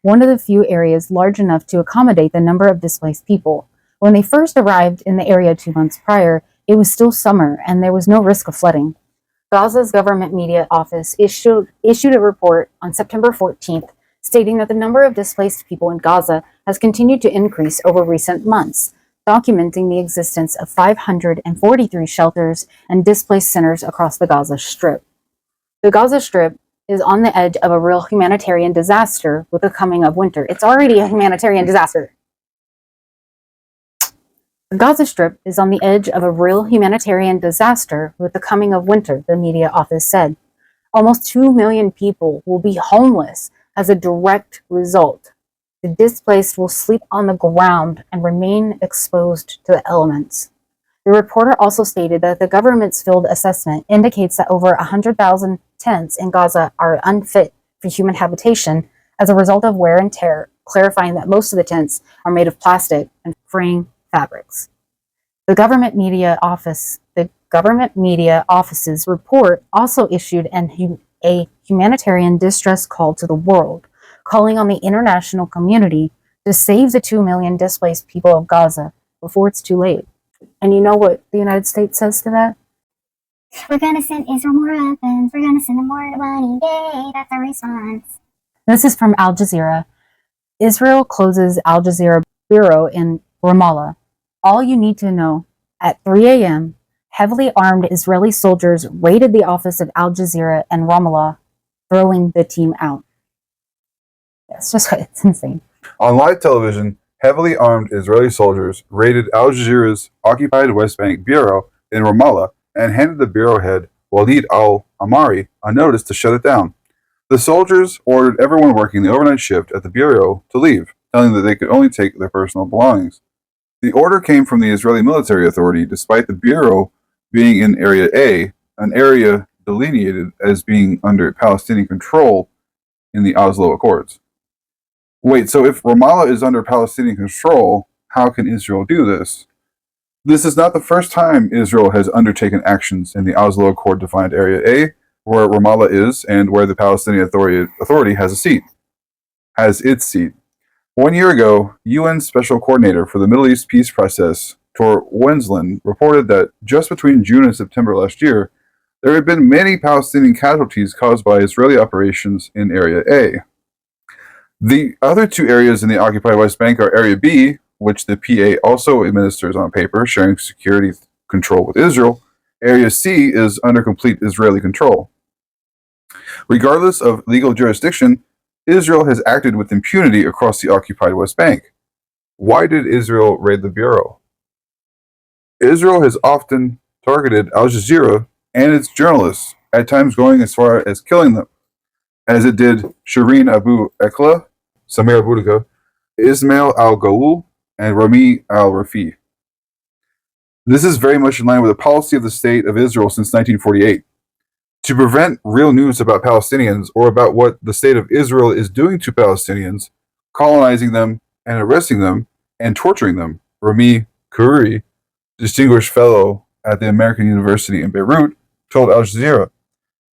Speaker 1: one of the few areas large enough to accommodate the number of displaced people. When they first arrived in the area 2 months prior, it was still summer and there was no risk of flooding. Gaza's government media office issued a report on September 14th stating that the number of displaced people in Gaza has continued to increase over recent months, documenting the existence of 543 shelters and displaced centers across the Gaza Strip. The Gaza Strip is on the edge of a real humanitarian disaster with the coming of winter. It's already a humanitarian disaster. The Gaza Strip is on the edge of a real humanitarian disaster with the coming of winter, the media office said. Almost 2 million people will be homeless as a direct result. The displaced will sleep on the ground and remain exposed to the elements. The reporter also stated that the government's field assessment indicates that over 100,000 tents in Gaza are unfit for human habitation as a result of wear and tear, clarifying that most of the tents are made of plastic and fraying fabrics. The government media office's report also issued a humanitarian distress call to the world, calling on the international community to save the 2 million displaced people of Gaza before it's too late. And you know what the United States says to that?
Speaker 3: We're gonna send Israel more weapons. We're gonna send them more money. Yay, that's our response.
Speaker 1: This is from Al Jazeera. Israel closes Al Jazeera bureau in Ramallah. All you need to know, at 3 a.m., heavily armed Israeli soldiers raided the office of Al Jazeera in Ramallah, throwing the team out. It's insane.
Speaker 2: On live television, heavily armed Israeli soldiers raided Al Jazeera's occupied West Bank bureau in Ramallah and handed the bureau head, Walid al-Amari, a notice to shut it down. The soldiers ordered everyone working the overnight shift at the bureau to leave, telling them that they could only take their personal belongings. The order came from the Israeli military authority, despite the bureau being in Area A, an area delineated as being under Palestinian control in the Oslo Accords. Wait, so if Ramallah is under Palestinian control, how can Israel do this? This is not the first time Israel has undertaken actions in the Oslo Accord-defined Area A, where Ramallah is and where the Palestinian Authority has its seat. 1 year ago, UN Special Coordinator for the Middle East Peace Process, Tor Wensland, reported that just between June and September last year, there had been many Palestinian casualties caused by Israeli operations in Area A. The other two areas in the occupied West Bank are Area B, which the PA also administers on paper, sharing security control with Israel. Area C is under complete Israeli control. Regardless of legal jurisdiction, Israel has acted with impunity across the occupied West Bank. Why did Israel raid the bureau? Israel has often targeted Al Jazeera and its journalists, at times going as far as killing them, as it did Shireen Abu Akleh, Samir Boudica, Ismail al-Gaul, and Rami al-Rafi. This is very much in line with the policy of the State of Israel since 1948. To prevent real news about Palestinians or about what the State of Israel is doing to Palestinians, colonizing them and arresting them and torturing them, Rami Kouri, distinguished fellow at the American University in Beirut, told Al Jazeera,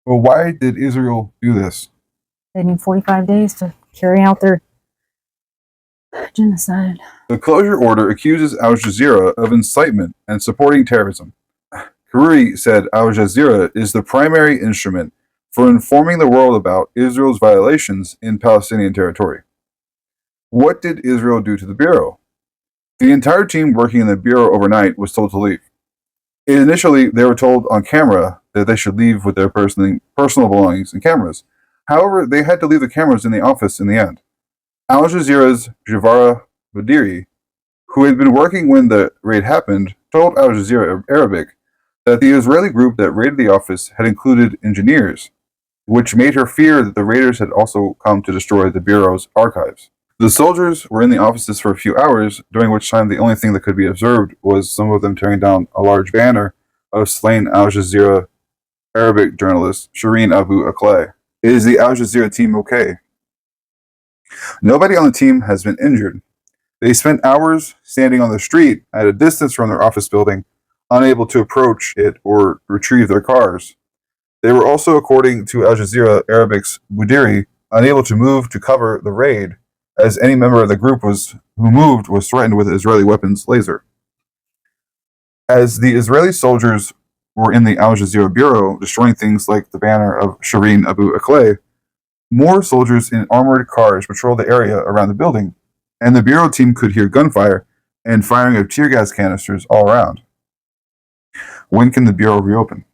Speaker 2: well, why did Israel do this?
Speaker 1: They need 45 days to carry out their genocide.
Speaker 2: The closure order accuses Al Jazeera of incitement and supporting terrorism. Kouri said Al Jazeera is the primary instrument for informing the world about Israel's violations in Palestinian territory. What did Israel do to the bureau? The entire team working in the bureau overnight was told to leave. Initially, they were told on camera that they should leave with their personal belongings and cameras. However, they had to leave the cameras in the office in the end. Al Jazeera's Javara Boudiri, who had been working when the raid happened, told Al Jazeera Arabic that the Israeli group that raided the office had included engineers, which made her fear that the raiders had also come to destroy the bureau's archives. The soldiers were in the offices for a few hours, during which time the only thing that could be observed was some of them tearing down a large banner of slain Al Jazeera Arabic journalist Shireen Abu Akleh. Is the Al Jazeera team okay? Nobody on the team has been injured. They spent hours standing on the street at a distance from their office building, unable to approach it or retrieve their cars. They were also, according to Al Jazeera Arabic's Boudiri, unable to move to cover the raid, as any member of the group who moved was threatened with Israeli weapons laser. As the Israeli soldiers were in the Al Jazeera bureau, destroying things like the banner of Shireen Abu Akleh, more soldiers in armored cars patrolled the area around the building, and the bureau team could hear gunfire and firing of tear gas canisters all around. When can the bureau reopen?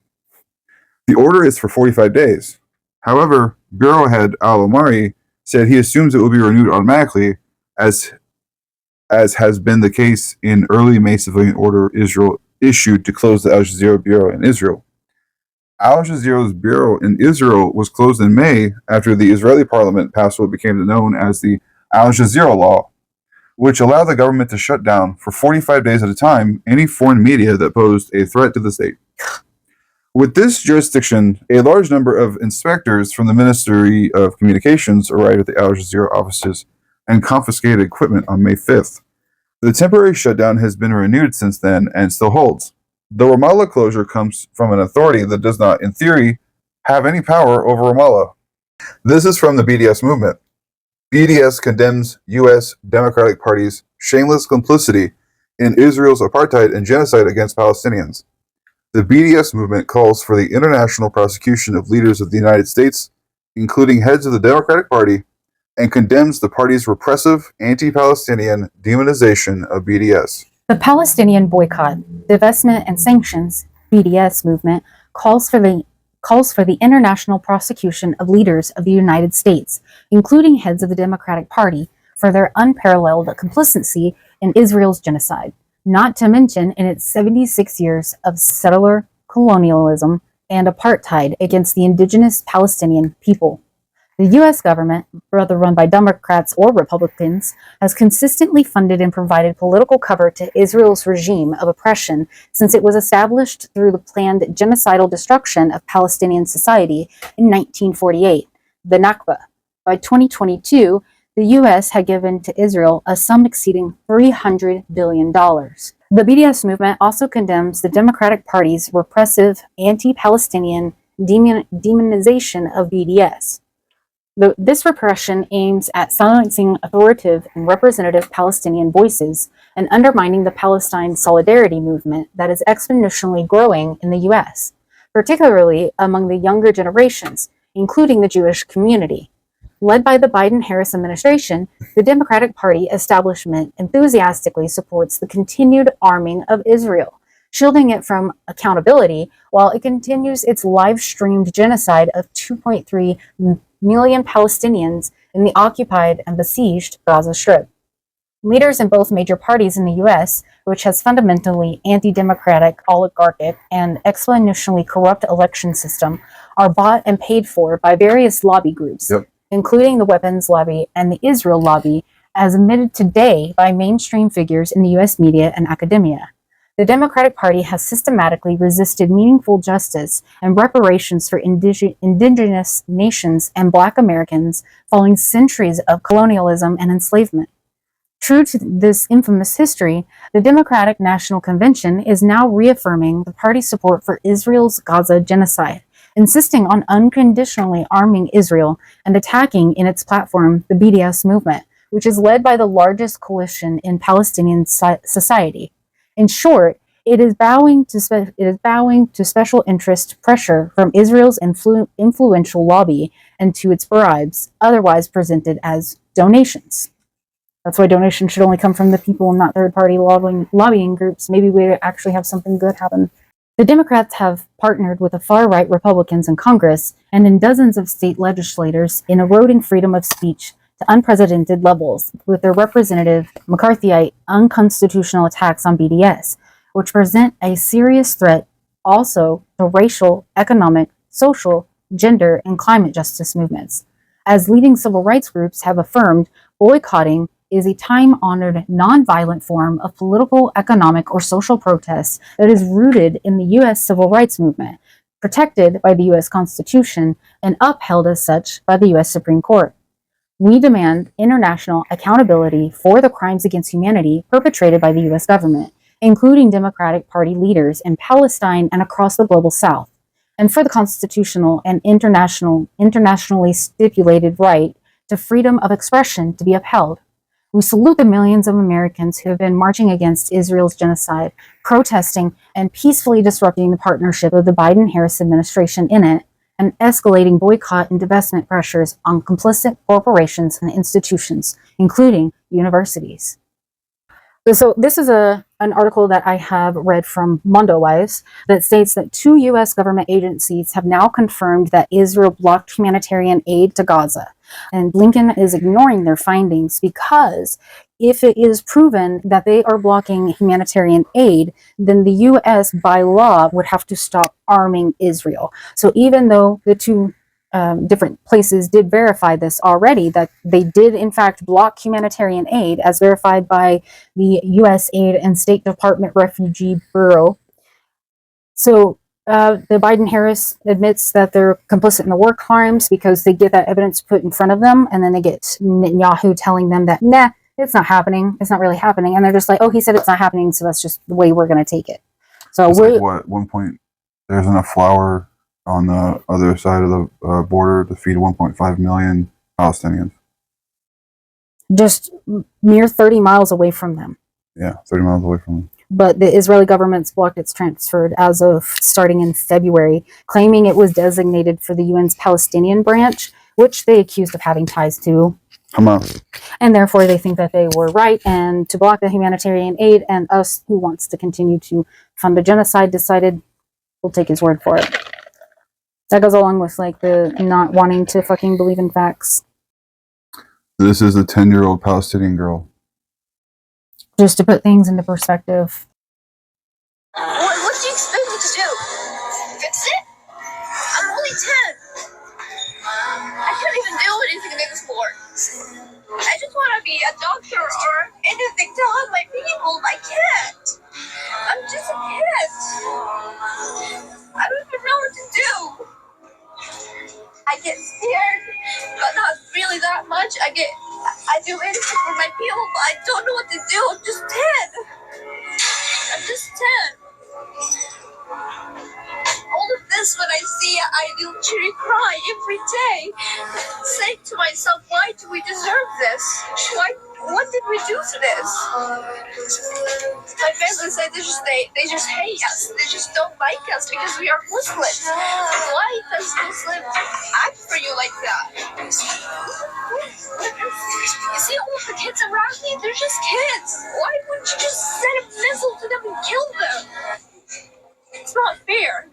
Speaker 2: The order is for 45 days. However, bureau head al-Amari said he assumes it will be renewed automatically as as has been the case in early May civilian order Israel issued to close the Al Jazeera bureau in Israel. Al Jazeera's bureau in Israel was closed in May after the Israeli parliament passed what became known as the Al Jazeera Law, which allowed the government to shut down for 45 days at a time any foreign media that posed a threat to the state. With this jurisdiction, a large number of inspectors from the Ministry of Communications arrived at the Al Jazeera offices and confiscated equipment on May 5th. The temporary shutdown has been renewed since then and still holds. The Ramallah closure comes from an authority that does not, in theory, have any power over Ramallah. This is from the BDS movement. BDS condemns U.S. Democratic Party's shameless complicity in Israel's apartheid and genocide against Palestinians. The BDS movement calls for the international prosecution of leaders of the United States, including heads of the Democratic Party, and condemns the party's repressive, anti-Palestinian demonization of BDS.
Speaker 1: The Palestinian Boycott, Divestment and Sanctions (BDS) movement calls for the international prosecution of leaders of the United States, including heads of the Democratic Party, for their unparalleled complicity in Israel's genocide, not to mention in its 76 years of settler colonialism and apartheid against the indigenous Palestinian people. The U.S. government, whether run by Democrats or Republicans, has consistently funded and provided political cover to Israel's regime of oppression since it was established through the planned genocidal destruction of Palestinian society in 1948, the Nakba. By 2022, the U.S. had given to Israel a sum exceeding $300 billion. The BDS movement also condemns the Democratic Party's repressive, anti-Palestinian demonization of BDS. This repression aims at silencing authoritative and representative Palestinian voices and undermining the Palestine solidarity movement that is exponentially growing in the U.S., particularly among the younger generations, including the Jewish community. Led by the Biden-Harris administration, the Democratic Party establishment enthusiastically supports the continued arming of Israel, shielding it from accountability while it continues its live-streamed genocide of 2.3 million Palestinians in the occupied and besieged Gaza Strip. Leaders in both major parties in the U.S., which has fundamentally anti-democratic, oligarchic, and exponentially corrupt election system, are bought and paid for by various lobby groups, including the weapons lobby and the Israel lobby, as admitted today by mainstream figures in the U.S. media and academia. The Democratic Party has systematically resisted meaningful justice and reparations for indigenous nations and Black Americans following centuries of colonialism and enslavement. True to this infamous history, the Democratic National Convention is now reaffirming the party's support for Israel's Gaza genocide, insisting on unconditionally arming Israel and attacking in its platform the BDS movement, which is led by the largest coalition in Palestinian society. In short, it is bowing to special interest pressure from Israel's influential lobby and to its bribes, otherwise presented as donations. That's why donations should only come from the people and not third-party lobbying groups. Maybe we actually have something good happen. The Democrats have partnered with the far-right Republicans in Congress and in dozens of state legislators in eroding freedom of speech to unprecedented levels with their representative McCarthyite unconstitutional attacks on BDS, which present a serious threat also to racial, economic, social, gender, and climate justice movements. As leading civil rights groups have affirmed, boycotting is a time-honored, non-violent form of political, economic, or social protest that is rooted in the U.S. civil rights movement, protected by the U.S. Constitution, and upheld as such by the U.S. Supreme Court. We demand international accountability for the crimes against humanity perpetrated by the U.S. government, including Democratic Party leaders in Palestine and across the global South, and for the constitutional and internationally stipulated right to freedom of expression to be upheld. We salute the millions of Americans who have been marching against Israel's genocide, protesting, and peacefully disrupting the partnership of the Biden-Harris administration in it, and escalating boycott and divestment pressures on complicit corporations and institutions, including universities. So this is an article that I have read from MondoWise that states that 2 U.S. government agencies have now confirmed that Israel blocked humanitarian aid to Gaza, And Blinken is ignoring their findings because if it is proven that they are blocking humanitarian aid, then the U.S. by law would have to stop arming Israel. So even though the two different places did verify this already, that they did in fact block humanitarian aid as verified by the U.S. Aid and State Department Refugee Bureau. So the Biden-Harris admits that they're complicit in the war crimes because they get that evidence put in front of them, and then they get Netanyahu telling them that, nah, it's not happening. It's not really happening. And they're just like, oh, he said it's not happening, so that's just the way we're going to take it. So
Speaker 2: it's like, what, at one point, there isn't enough flour on the other side of the border to feed 1.5 million Palestinians.
Speaker 1: Just mere 30 miles away from them.
Speaker 2: Yeah, 30 miles away from them.
Speaker 1: But the Israeli government's blocked its transferred as of starting in February, claiming it was designated for the UN's Palestinian branch, which they accused of having ties to
Speaker 2: Hamas.
Speaker 1: And therefore they think that they were right, and to block the humanitarian aid, and us, who wants to continue to fund a genocide, decided we'll take his word for it. That goes along with like the not wanting to fucking believe in facts.
Speaker 2: This is a 10-year-old Palestinian girl.
Speaker 1: Just to put things into perspective.
Speaker 7: What do you expect me to do? Fix it? I'm only 10. I can't even do anything in this sport. I just want to be a doctor or anything to help my people. I can't. I'm just a kid. I don't even know what to do. I get scared, but not really that much. I do anything for my people, but I don't know what to do. I'm just 10. I'm just 10. All of this, when I see it, I literally cry every day. Say to myself, why do we deserve this? What did we do to this? My family said they just hate us. They just don't like us because we are Muslims. Why does Muslim act for you like that? You see all of the kids around me? They're just kids. Why wouldn't you just send a missile to them and kill them? It's not fair.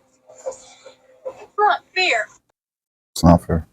Speaker 7: It's not fair.
Speaker 2: It's not fair.